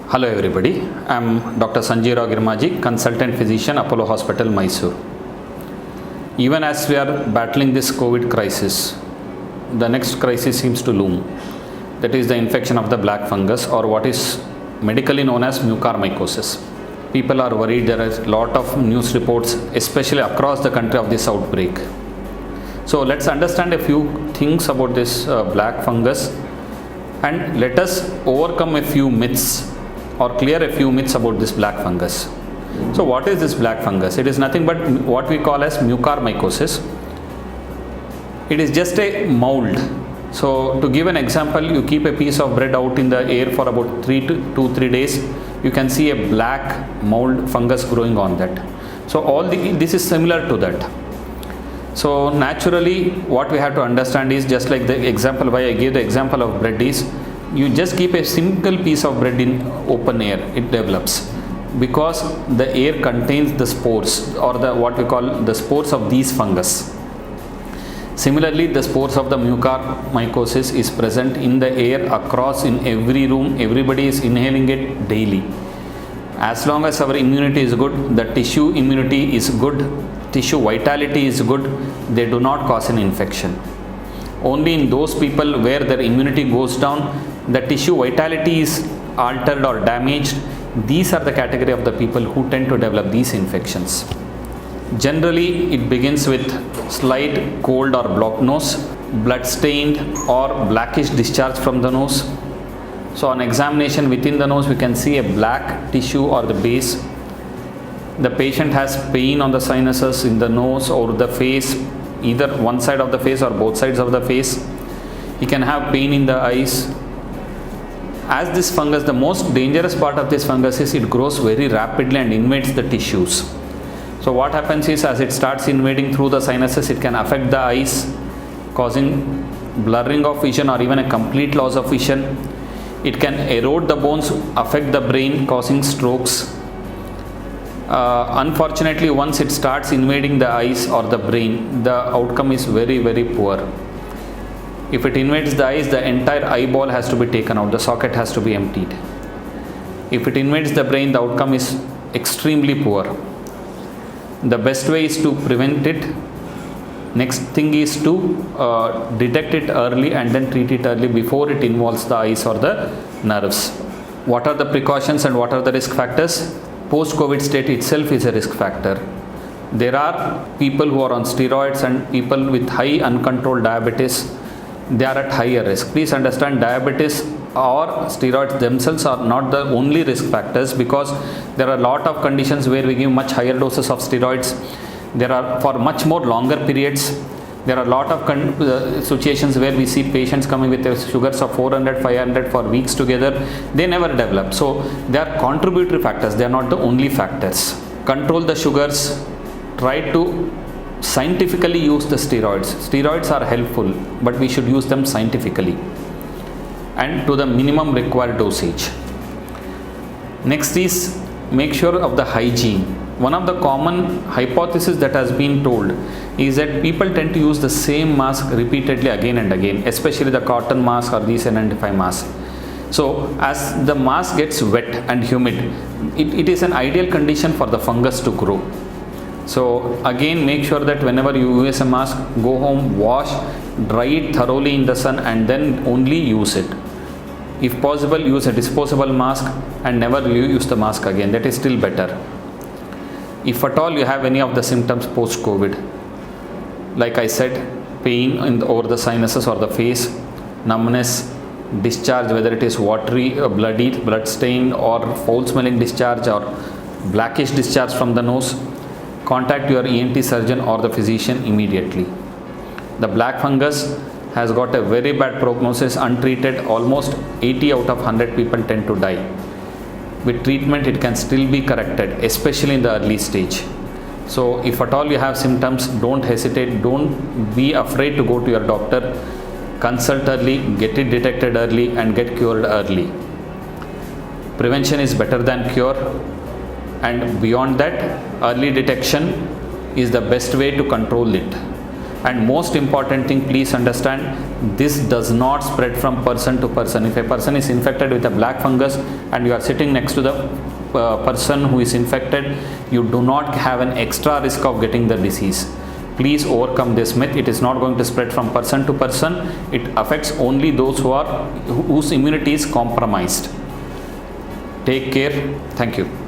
Hello everybody, I am Dr. Sanjay Rao Girmaji, Consultant Physician, Apollo Hospital, Mysore. Even as we are battling this COVID crisis, the next crisis seems to loom. That is the infection of the black fungus, or what is medically known as mucormycosis. People are worried. There is a lot of news reports, especially across the country, of this outbreak. So let's understand a few things about this black fungus, and let us overcome a few myths or clear a few myths about this black fungus. So what is this black fungus? It is nothing but what we call as mucormycosis. It is just a mold. So to give an example, you keep a piece of bread out in the air for about 3 days, you can see a black mold fungus growing on that. So this is similar to that. So naturally what we have to understand is, just like the example why I gave the example of bread is, you just keep a single piece of bread in open air, it develops because the air contains the spores, or what we call the spores of these fungus. Similarly, the spores of the mucormycosis is present in the air across in every room. Everybody is inhaling it daily. As long as our immunity is good, the tissue immunity is good, tissue vitality is good, they do not cause an infection. Only in those people where their immunity goes down, the tissue vitality is altered or damaged, these are the category of the people who tend to develop these infections. Generally, it begins with slight cold or blocked nose, blood-stained or blackish discharge from the nose. So on examination within the nose, we can see a black tissue or the base. The patient has pain on the sinuses, in the nose or the face, either one side of the face or both sides of the face. He can have pain in the eyes. As this fungus, the most dangerous part of this fungus is it grows very rapidly and invades the tissues. So what happens is, as it starts invading through the sinuses, it can affect the eyes, causing blurring of vision or even a complete loss of vision. It can erode the bones, affect the brain, causing strokes. Unfortunately, once it starts invading the eyes or the brain, the outcome is very, very poor. If it invades the eyes, the entire eyeball has to be taken out, the socket has to be emptied. If it invades the brain, the outcome is extremely poor. The best way is to prevent it. Next thing is to detect it early and then treat it early before it involves the eyes or the nerves. What are the precautions and what are the risk factors? Post-COVID state itself is a risk factor. There are people who are on steroids and people with high uncontrolled diabetes. They are at higher risk. Please understand, diabetes or steroids themselves are not the only risk factors, because there are a lot of conditions where we give much higher doses of steroids. There are for much more longer periods. There are a lot of situations where we see patients coming with sugars of 400, 500 for weeks together. They never develop. So they are contributory factors. They are not the only factors. Control the sugars. Try to scientifically use the steroids. Steroids are helpful, but we should use them scientifically and to the minimum required dosage. Next is, make sure of the hygiene. One of the common hypotheses that has been told is that people tend to use the same mask repeatedly again and again, especially the cotton mask or these N95 masks. So as the mask gets wet and humid, it is an ideal condition for the fungus to grow. So again, make sure that whenever you use a mask, go home, wash, dry it thoroughly in the sun and then only use it. If possible, use a disposable mask and never use the mask again. That is still better. If at all you have any of the symptoms post-COVID, like I said, pain over the sinuses or the face, numbness, discharge, whether it is watery, bloody, blood-stained or foul-smelling discharge or blackish discharge from the nose, contact your ENT surgeon or the physician immediately. The black fungus has got a very bad prognosis. Untreated, almost 80 out of 100 people tend to die. With treatment, it can still be corrected, especially in the early stage. So if at all you have symptoms, don't hesitate, don't be afraid to go to your doctor. Consult early, get it detected early and get cured early. Prevention is better than cure. And beyond that, early detection is the best way to control it. And most important thing, please understand, this does not spread from person to person. If a person is infected with a black fungus and you are sitting next to the person who is infected, you do not have an extra risk of getting the disease. Please overcome this myth. It is not going to spread from person to person. It affects only those whose immunity is compromised. Take care. Thank you.